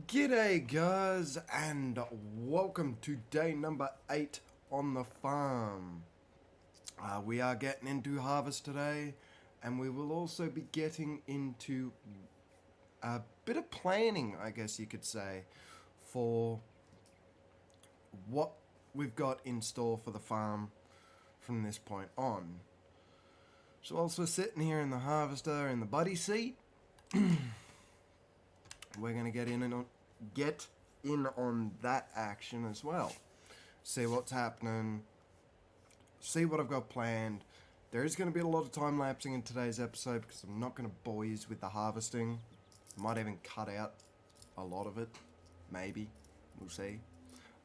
G'day guys, and welcome to day number 8 on the farm. We are getting into harvest today, and we will also be getting into a bit of planning, I guess you could say, for what we've got in store for the farm from this point on. So whilst we're sitting here in the harvester in the buddy seat, we're going to get in on that action as well. See what's happening, see what I've got planned. There is going to be a lot of time lapsing in today's episode because I'm not going to bore you with the harvesting. I might even cut out a lot of it, maybe, we'll see.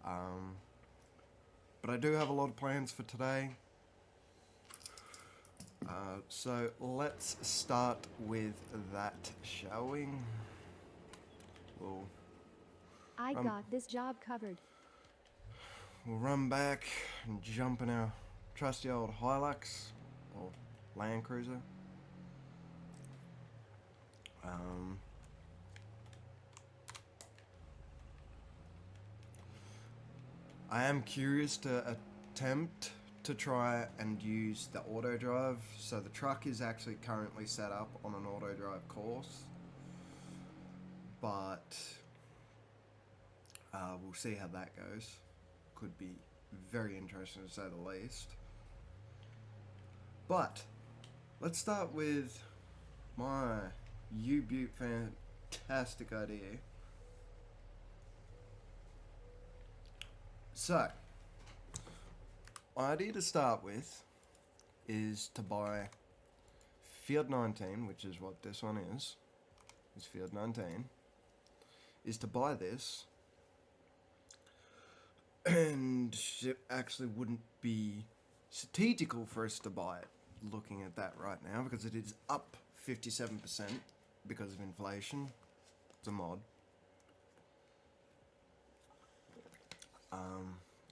But I do have a lot of plans for today. So let's start with that, shall we? I got this job covered. We'll run back and jump in our trusty old Hilux or Land Cruiser. I am curious to attempt to try and use the auto drive. So the truck is actually currently set up on an auto drive course, but we'll see how that goes. Could be very interesting to say the least. But let's start with my U-Butte fantastic idea. So, my idea to start with is to buy Field 19, which is what this one is Field 19, is to buy this, and it actually wouldn't be strategical for us to buy it, looking at that right now, because it is up 57% because of inflation. It's a mod.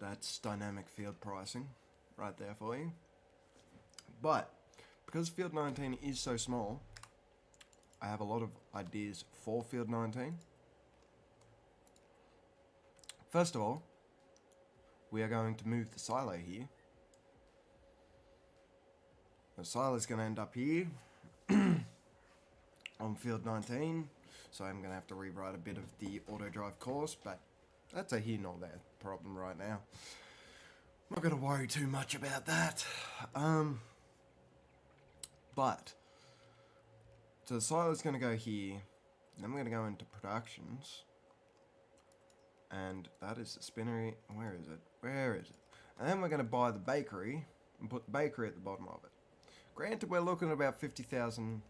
That's dynamic field pricing right there for you. But because Field 19 is so small, I have a lot of ideas for Field 19. First of all, we are going to move the silo here. The silo is going to end up here on Field 19, so I'm going to have to rewrite a bit of the auto drive course, but that's a here nor there problem right now. I'm not going to worry too much about that. But so the silo is going to go here, then we're going to go into productions, and that is the spinnery. Where is it? And then we're going to buy the bakery and put the bakery at the bottom of it. Granted, we're looking at about 50,000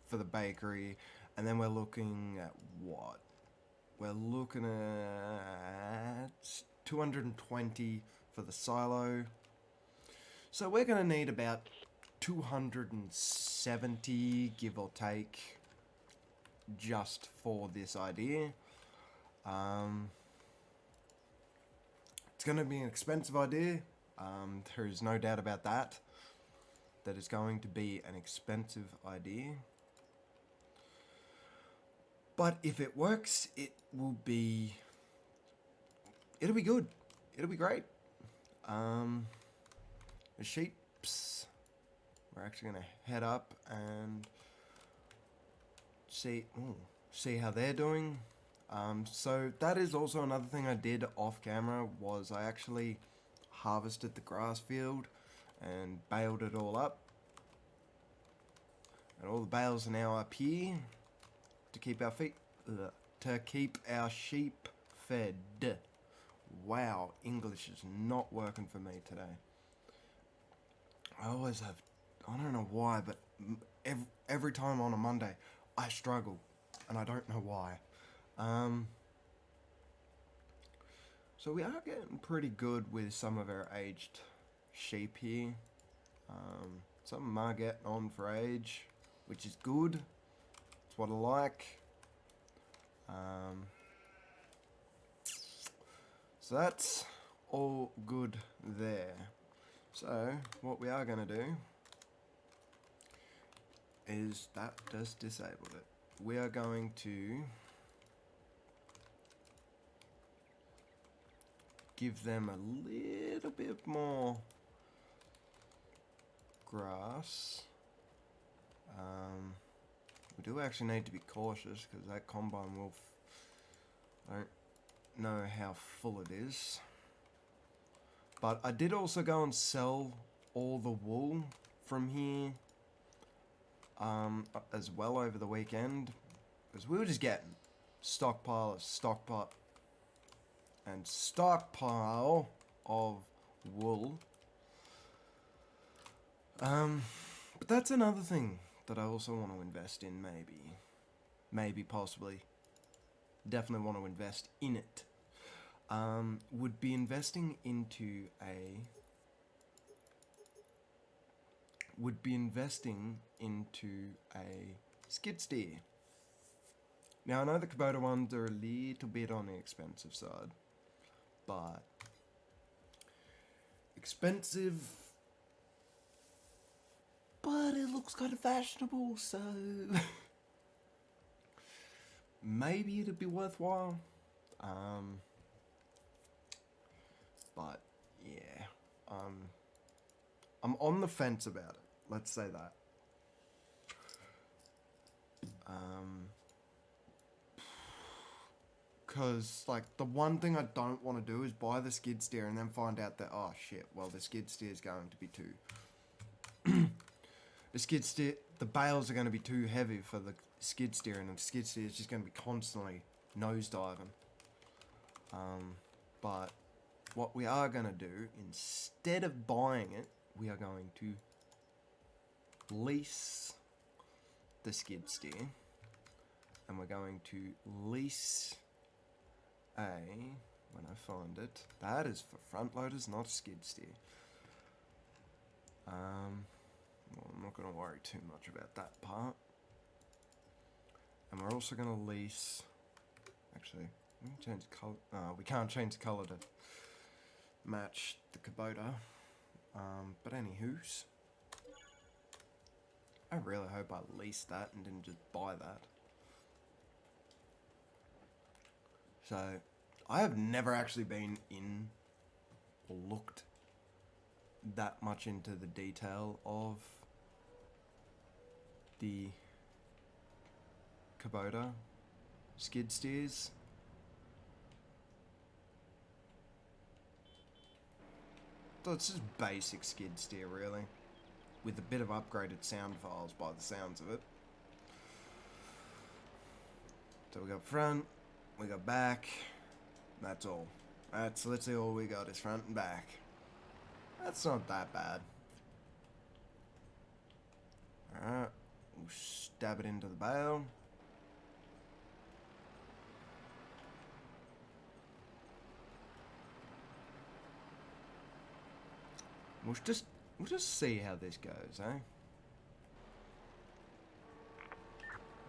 for the bakery, and then we're looking at what? We're looking at 220 for the silo. So we're going to need about 270, give or take, just for this idea. It's going to be an expensive idea. There is no doubt about that. That is going to be an expensive idea. But if it works, it'll be good. It'll be great. The sheeps, we're actually going to head up and see how they're doing. So that is also another thing I did off camera, was I actually harvested the grass field and baled it all up. And all the bales are now up here to keep our sheep fed. Wow, English is not working for me today. I always have, I don't know why, but every time on a Monday, I struggle, and I don't know why. So we are getting pretty good with some of our aged sheep here. Some of them are getting on for age, which is good. It's what I like. So that's all good there. So what we are going to do is that just disabled it. We are going to give them a little bit more grass. We do actually need to be cautious because that combine will... I don't know how full it is. But I did also go and sell all the wool from here as well over the weekend. Because we were just getting stockpile of wool. But that's another thing that I also want to invest in, maybe, possibly, definitely want to invest in it. Would be investing into a skid steer. Now I know the Kubota ones are a little bit on the expensive side, but expensive, but it looks kind of fashionable, so maybe it'd be worthwhile. But yeah, I'm on the fence about it. Let's say that. Cause like the one thing I don't want to do is buy the skid steer and then find out that, oh shit, well the skid steer is going to be too. The bales are going to be too heavy for the skid steer, and the skid steer is just going to be constantly nosediving. But what we are going to do, instead of buying it, we are going to lease the skid steer, and we're going to lease when I find it, that is for front loaders, not skid steer. Well, I'm not going to worry too much about that part. And we're also going to lease, actually, we can change the color. We can't change the color to match the Kubota. But anywho's, I really hope I leased that and didn't just buy that. So, I have never actually been in or looked that much into the detail of the Kubota skid steers. So it's just basic skid steer really, with a bit of upgraded sound files by the sounds of it. So we got front, we got back, that's all. That's literally all we got is front and back. That's not that bad. Alright, we'll stab it into the bale. We'll just see how this goes, eh?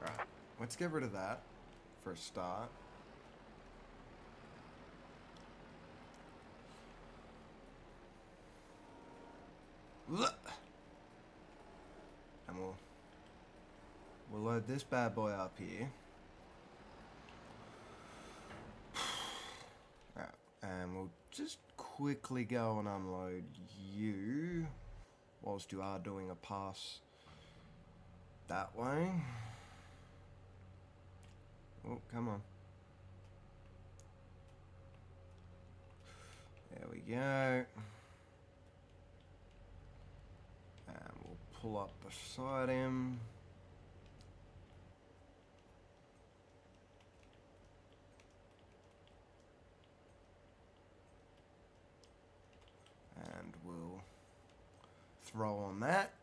Right, let's get rid of that for a start. And we'll load this bad boy up here. Right, and we'll just quickly go and unload you whilst you are doing a pass that way. Oh, come on. There we go. And we'll pull up beside him. And we'll throw on that.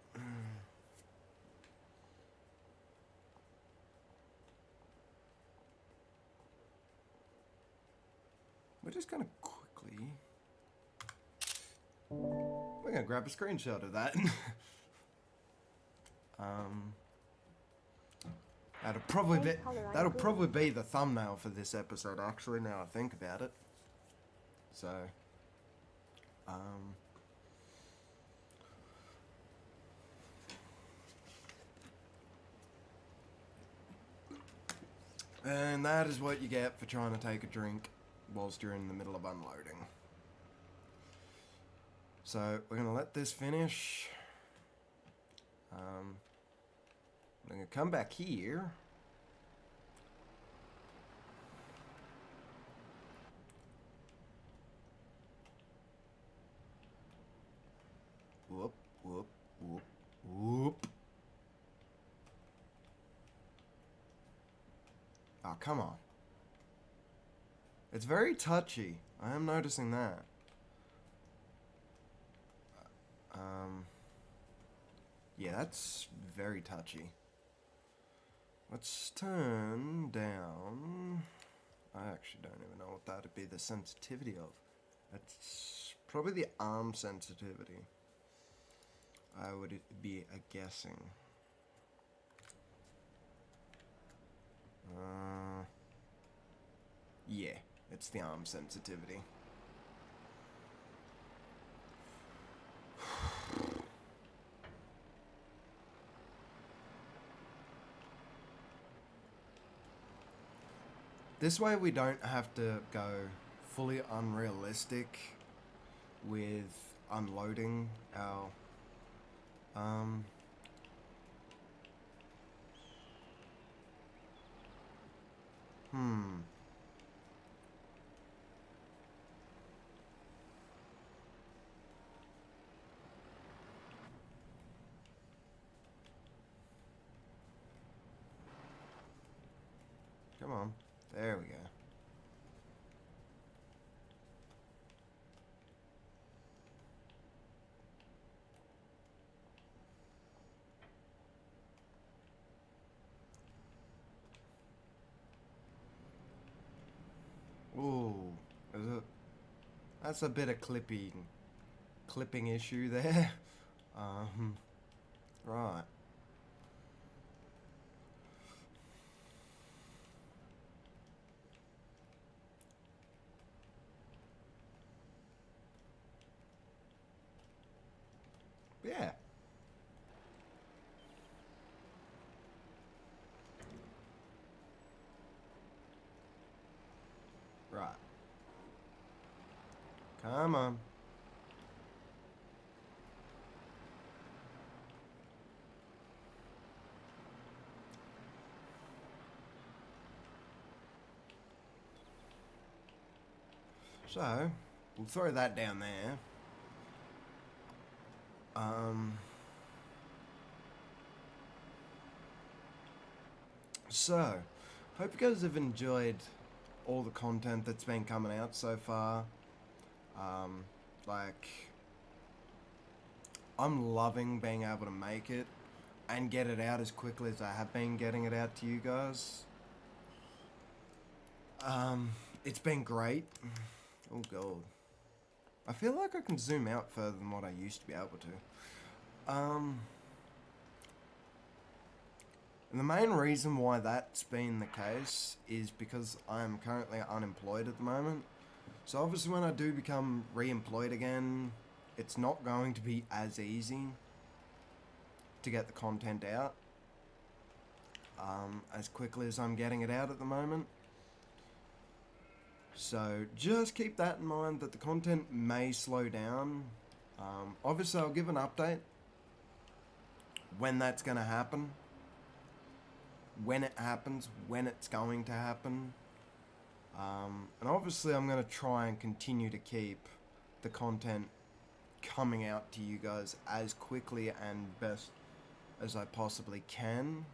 We're just going to quickly... We're going to grab a screenshot of that. That'll probably be the thumbnail for this episode, actually, now I think about it. So... And that is what you get for trying to take a drink whilst you're in the middle of unloading. So we're going to let this finish. I'm going to come back here. Whoop, whoop, whoop, whoop. Oh, come on. It's very touchy. I am noticing that. Yeah, that's very touchy. Let's turn down. I actually don't even know what that would be the sensitivity of. It's probably the arm sensitivity. I would be guessing. Yeah, it's the arm sensitivity. This way we don't have to go fully unrealistic with unloading our Come on. There we go. Ooh, that's a bit of clipping issue there. Right. Yeah. Right. Come on. So, we'll throw that down there. So, hope you guys have enjoyed all the content that's been coming out so far. Like, I'm loving being able to make it and get it out as quickly as I have been getting it out to you guys. It's been great. Oh god. I feel like I can zoom out further than what I used to be able to. And the main reason why that's been the case is because I am currently unemployed at the moment. So obviously when I do become re-employed again, it's not going to be as easy to get the content out as quickly as I'm getting it out at the moment. So just keep that in mind, that the content may slow down. Obviously I'll give an update when that's going to happen, when it happens, when it's going to happen. And obviously I'm going to try and continue to keep the content coming out to you guys as quickly and best as I possibly can.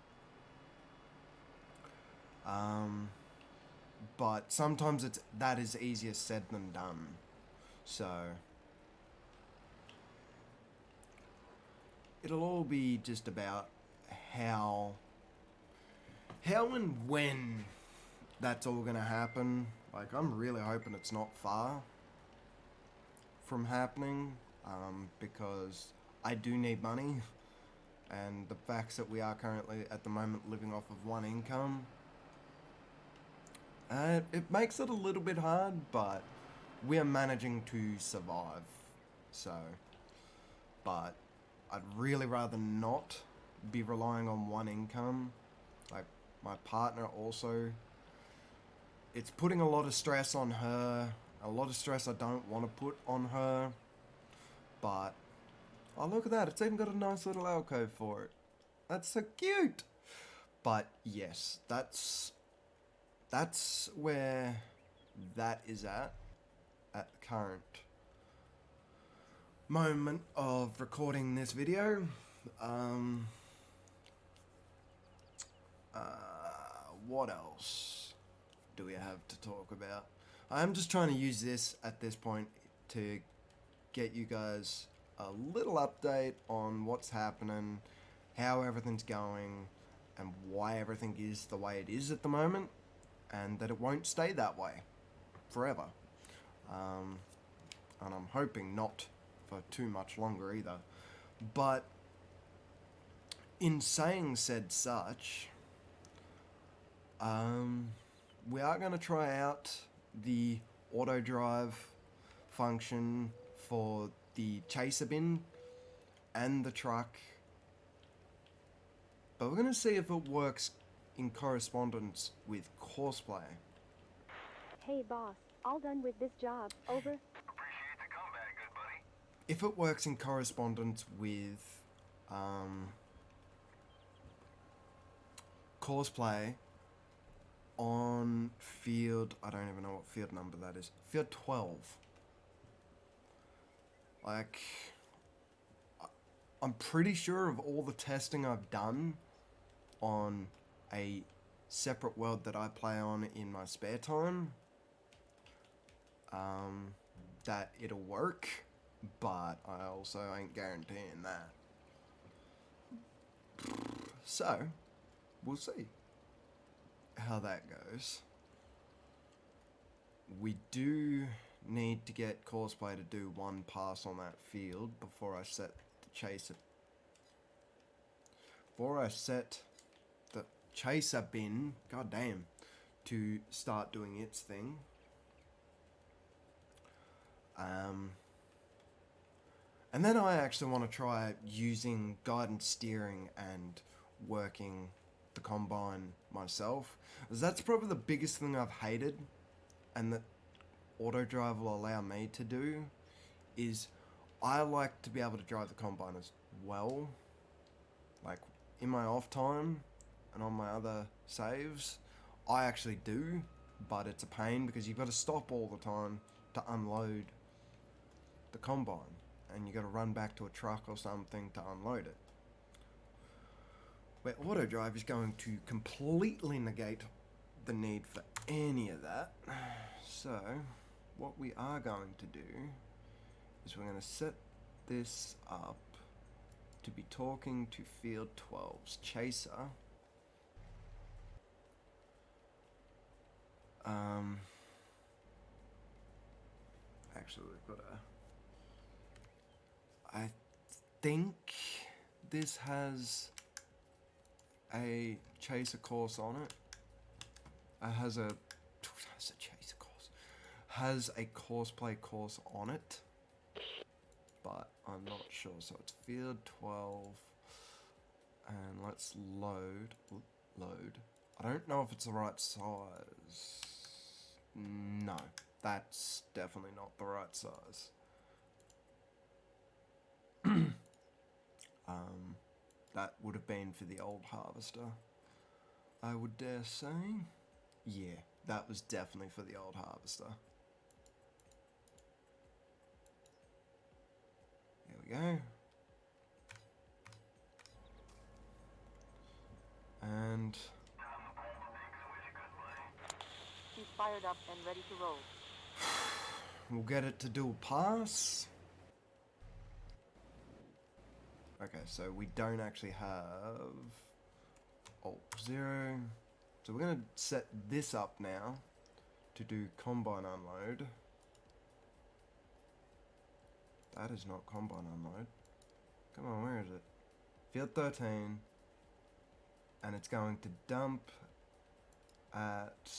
But sometimes that is easier said than done. So it'll all be just about how and when that's all gonna happen. Like, I'm really hoping it's not far from happening, because I do need money, and the facts that we are currently at the moment living off of one income, it makes it a little bit hard, but we are managing to survive. So, but I'd really rather not be relying on one income. Like, my partner also, it's putting a lot of stress on her, a lot of stress I don't want to put on her. But, oh look at that, it's even got a nice little alcove for it. That's so cute! But yes, that's where that is at the current moment of recording this video. What else do we have to talk about? I'm just trying to use this at this point to get you guys a little update on what's happening, how everything's going, and why everything is the way it is at the moment, and that it won't stay that way forever. And I'm hoping not for too much longer either. But in saying said such, we are going to try out the auto drive function for the chaser bin and the truck, but we're going to see if it works in correspondence with Courseplay. Hey boss, all done with this job. Over. Appreciate the comeback, good buddy. If it works in correspondence with Courseplay on field, I don't even know what field number that is, field 12. Like, I'm pretty sure of all the testing I've done on a separate world that I play on in my spare time, that it'll work, but I also ain't guaranteeing that. So, we'll see how that goes. We do need to get Courseplay to do one pass on that field before I set the chaser. Before I set the chaser bin, goddamn, to start doing its thing. And then I actually want to try using guidance steering and working the combine myself. 'Cause that's probably the biggest thing I've hated, and that auto drive will allow me to do, is I like to be able to drive the combine as well. Like in my off time and on my other saves, I actually do, but it's a pain because you've got to stop all the time to unload the combine, and you got to run back to a truck or something to unload it. Where auto drive is going to completely negate the need for any of that. So what we are going to do is we're going to set this up to be talking to field 12's chaser. Actually, we've got I think this has a chaser course on it. Has a chaser course. Has a Courseplay course on it, but I'm not sure. So it's field 12, and let's load. Load. I don't know if it's the right size. No, that's definitely not the right size. That would have been for the old harvester, I would dare say. Yeah, that was definitely for the old harvester. There we go. And She's fired up and ready to roll. we'll get it to do a pass. Okay, so we don't actually have Alt-0. So we're going to set this up now to do combine unload. That is not combine unload. Come on, where is it? Field 13. And it's going to dump at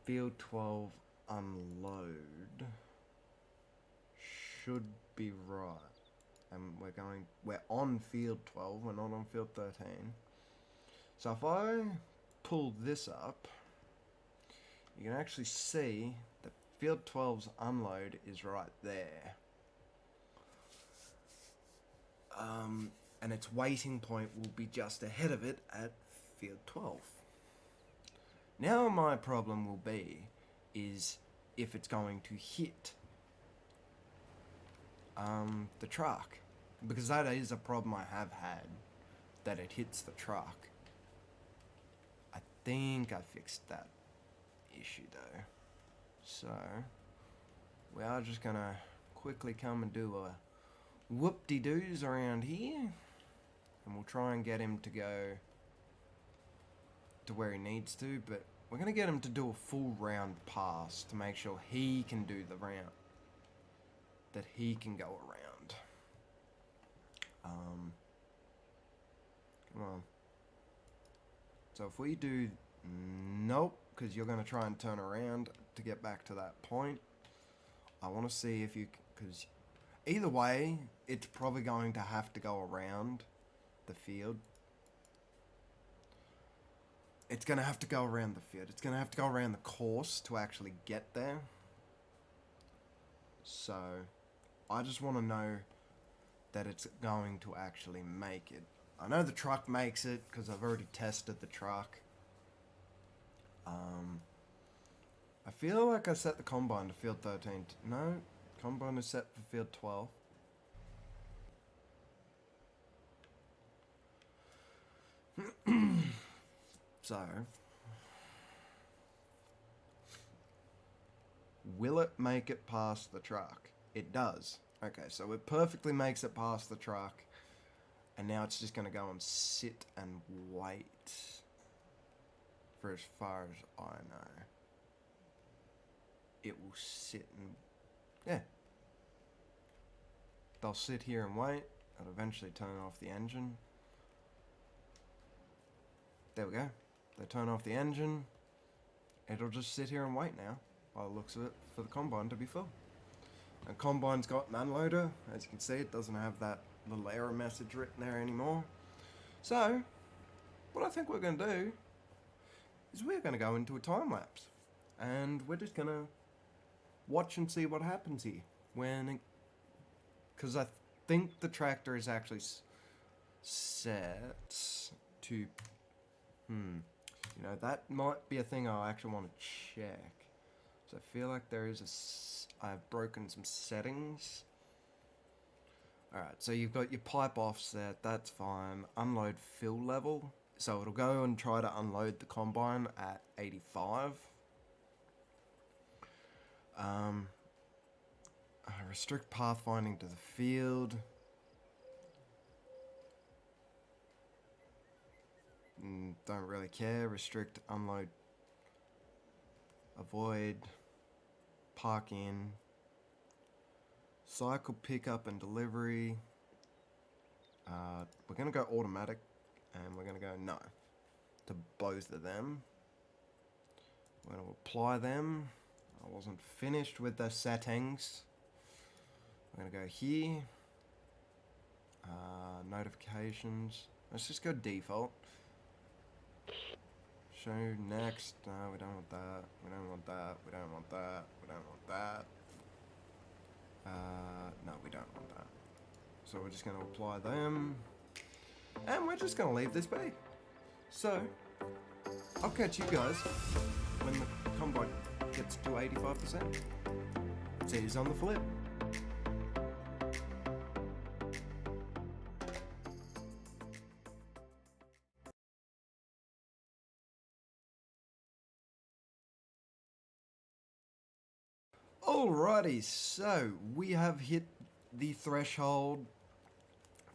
field 12 unload. Should be right. And we're on field 12, we're not on field 13. So if I pull this up, you can actually see that field 12's unload is right there. And its waiting point will be just ahead of it at field 12. Now my problem will be is if it's going to hit the truck, because that is a problem I have had, that it hits the truck. I think I fixed that issue though, so we are just gonna quickly come and do a whoop-de-doos around here, and we'll try and get him to go to where he needs to, but we're gonna get him to do a full round pass to make sure he can do the round, that he can go around. Come on. So if we do, nope, because you're going to try and turn around to get back to that point. I want to see if you, because either way, it's probably going to have to go around the field. It's going to have to go around the field. It's going to have to go around the course to actually get there. So I just want to know that it's going to actually make it. I know the truck makes it because I've already tested the truck. I feel like I set the combine to field 13. No, combine is set for field 12. So, will it make it past the truck? It does. Okay, so it perfectly makes it past the truck. And now it's just going to go and sit and wait for as far as I know. It will sit and... yeah. They'll sit here and wait. It'll eventually turn off the engine. There we go. They turn off the engine. It'll just sit here and wait now, by the looks of it, for the combine to be full. And combine's got an unloader. As you can see, it doesn't have that little error message written there anymore. So, what I think we're going to do is we're going to go into a time lapse. And we're just going to watch and see what happens here. Because I think the tractor is actually set to... You know, that might be a thing I actually want to check. So I feel like there is I've broken some settings. Alright, so you've got your pipe offset, that's fine. Unload fill level. So it'll go and try to unload the combine at 85. Restrict pathfinding to the field. Don't really care. Restrict, unload, avoid, park in, cycle pickup and delivery. We're going to go automatic, and we're going to go no to both of them. We're going to apply them. I wasn't finished with the settings. We're going to go here. Notifications. Let's just go default. Show next. No, we don't want that. We don't want that. We don't want that. We don't want that. No, we don't want that. So we're just going to apply them. And we're just going to leave this be. So, I'll catch you guys when the combine gets to 85%. See you on the flip. Alrighty, so we have hit the threshold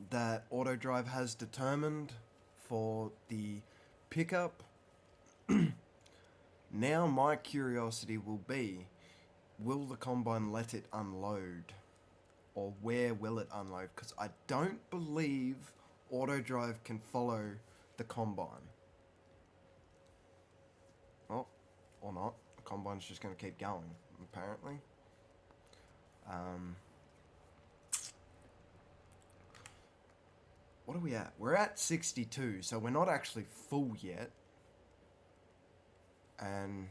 that AutoDrive has determined for the pickup. Now my curiosity will be, will the combine let it unload? Or where will it unload? Because I don't believe AutoDrive can follow the combine. Well, or not. The combine's just going to keep going, apparently. What are we at? We're at 62, so we're not actually full yet. And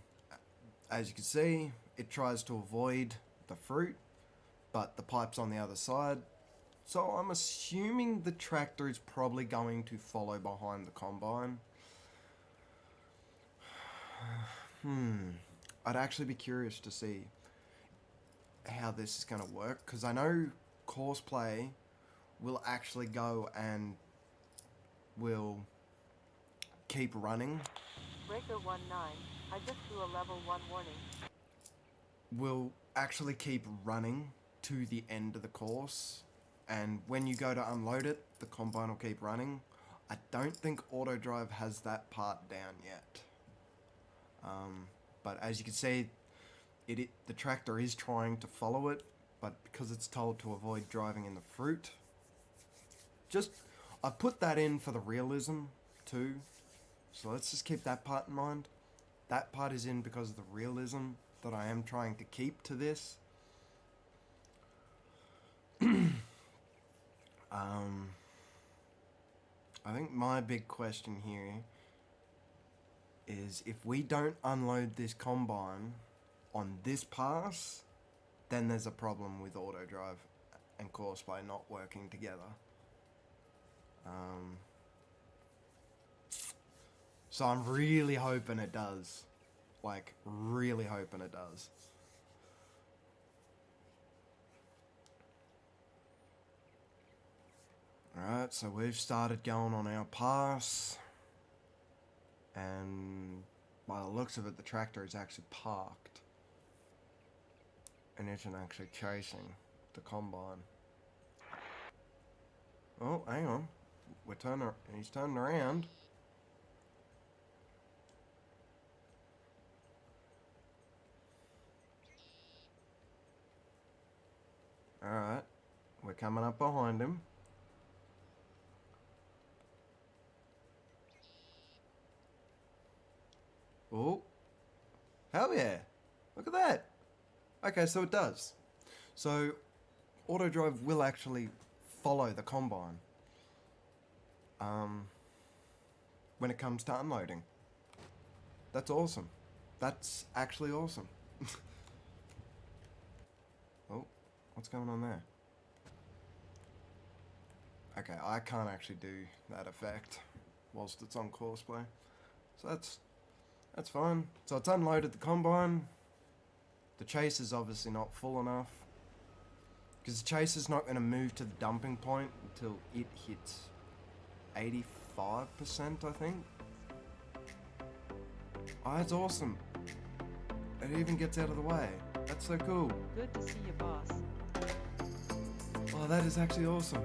as you can see, it tries to avoid the fruit, but the pipe's on the other side, So I'm assuming the tractor is probably going to follow behind the combine. I'd actually be curious to see how this is going to work, because I know Courseplay will actually go and will keep running. Breaker 1-9. I just threw a level 1 warning. Will actually keep running to the end of the course, and when you go to unload it, the combine will keep running. I don't think auto drive has that part down yet. But as you can see, the tractor is trying to follow it, but because it's told to avoid driving in the fruit, I put that in for the realism too. So let's just keep that part in mind. That part is in because of the realism that I am trying to keep to this. I think my big question here is, if we don't unload this combine on this pass, then there's a problem with auto drive and Courseplay not working together. So I'm really hoping it does. Like, really hoping it does. Alright, so we've started going on our pass. And by the looks of it, the tractor is actually parked. And isn't actually chasing the combine. Oh, hang on. He's turning around. Alright, we're coming up behind him. Oh, hell yeah, look at that. Okay, so it does. So, auto drive will actually follow the combine when it comes to unloading. That's awesome. That's actually awesome. Oh, what's going on there? Okay, I can't actually do that effect whilst it's on Courseplay. So that's fine. So it's unloaded the combine. The chase is obviously not full enough, because the chase is not going to move to the dumping point until it hits 85%, I think. Oh, that's awesome. It even gets out of the way. That's so cool. Good to see you, boss. Oh, that is actually awesome.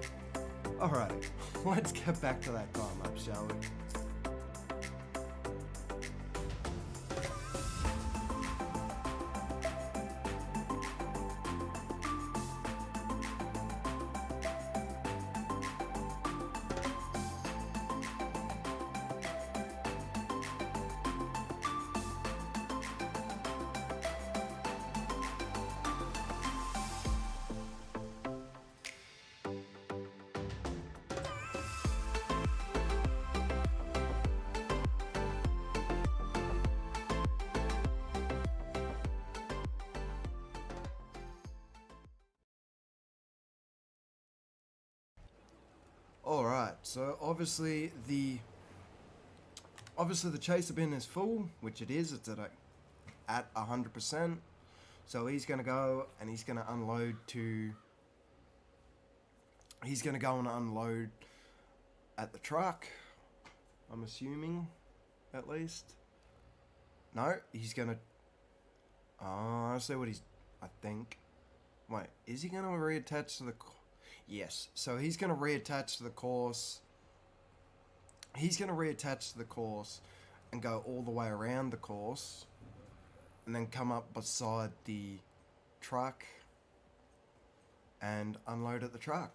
Alrighty, let's get back to that time up, shall we? Alright, so obviously the chaser bin is full, which it is. It's at 100%. So he's gonna go and he's gonna unload to. He's gonna go and unload at the truck. I'm assuming, at least. No, he's gonna. Oh, I see what he's. I think. Wait, is he gonna reattach to the? Yes, so he's going to reattach to the course. He's going to reattach to the course and go all the way around the course and then come up beside the truck and unload at the truck.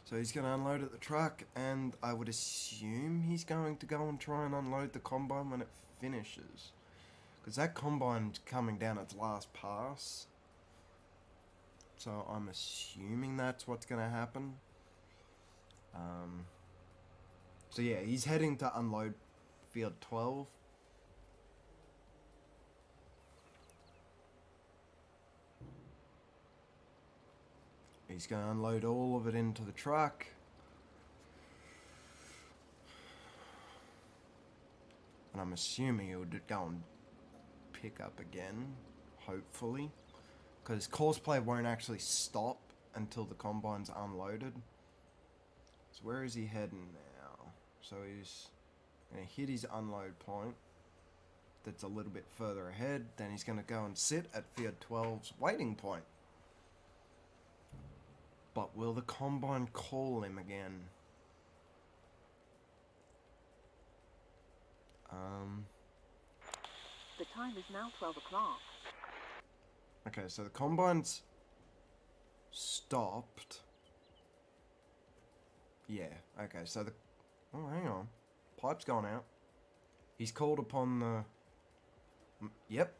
So he's going to unload at the truck, and I would assume he's going to go and try and unload the combine when it finishes, because that combine's coming down its last pass. So I'm assuming that's what's going to happen. So yeah, he's heading to unload field 12. He's going to unload all of it into the truck. And I'm assuming he'll go and pick up again, hopefully. Because Courseplay won't actually stop until the combine's unloaded. So where is he heading now? So he's going to hit his unload point. That's a little bit further ahead. Then he's going to go and sit at Field 12's waiting point. But will the combine call him again? The time is now 12 o'clock. Okay, so the combine's stopped. Yeah, okay, so the... Oh, hang on. Pipe's gone out. He's called upon the... Yep.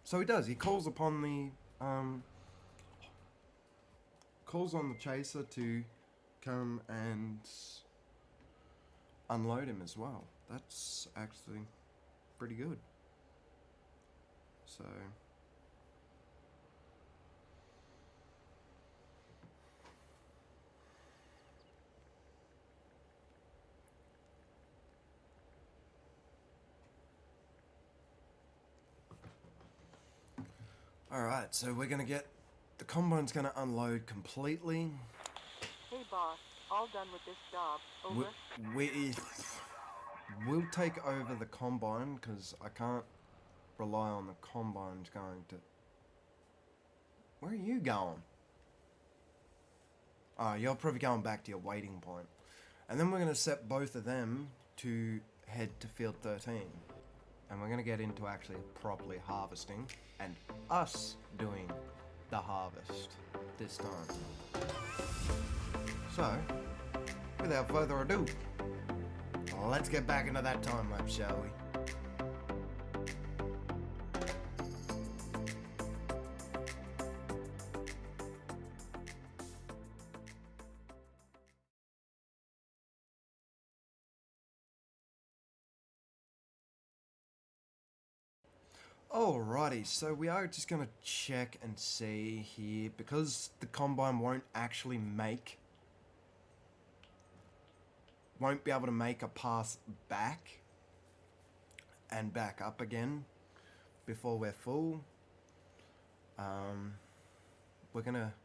So he does. He calls upon the... Calls on the chaser to come and unload him as well. That's actually pretty good. So... Alright, so we're gonna get... The combine's gonna unload completely. Hey boss, all done with this job. Over. We'll take over the combine, because I can't rely on the combine's going to... Where are you going? Oh, you're probably going back to your waiting point. And then we're going to set both of them to head to Field 13. And we're going to get into actually properly harvesting and us doing the harvest this time. So, without further ado, let's get back into that time lapse, shall we? Alrighty, so we are just going to check and see here, because the combine won't be able to make a pass back and back up again before we're full. We're gonna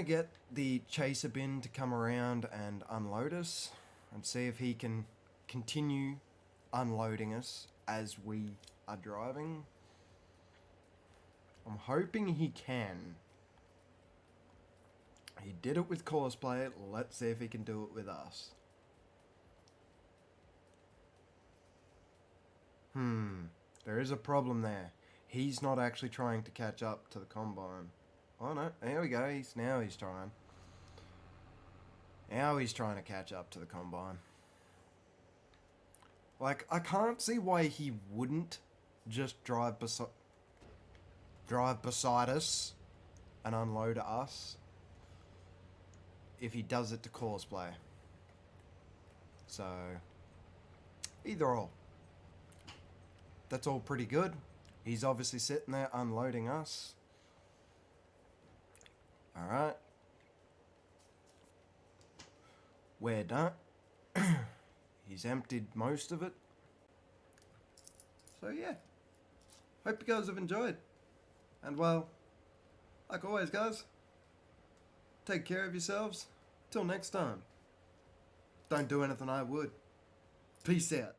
get the chaser bin to come around and unload us and see if he can continue unloading us as we are driving. I'm hoping he can. He did it with Courseplay, let's see if he can do it with us. There is a problem there. He's not actually trying to catch up to the combine. Oh no, there we go, now he's trying. Now he's trying to catch up to the combine. Like, I can't see why he wouldn't just drive beside us and unload us if he does it to Courseplay. So, either or. That's all pretty good. He's obviously sitting there unloading us. Alright. We're done. He's emptied most of it. So yeah. Hope you guys have enjoyed. And well, like always guys, take care of yourselves. Till next time. Don't do anything I would. Peace out.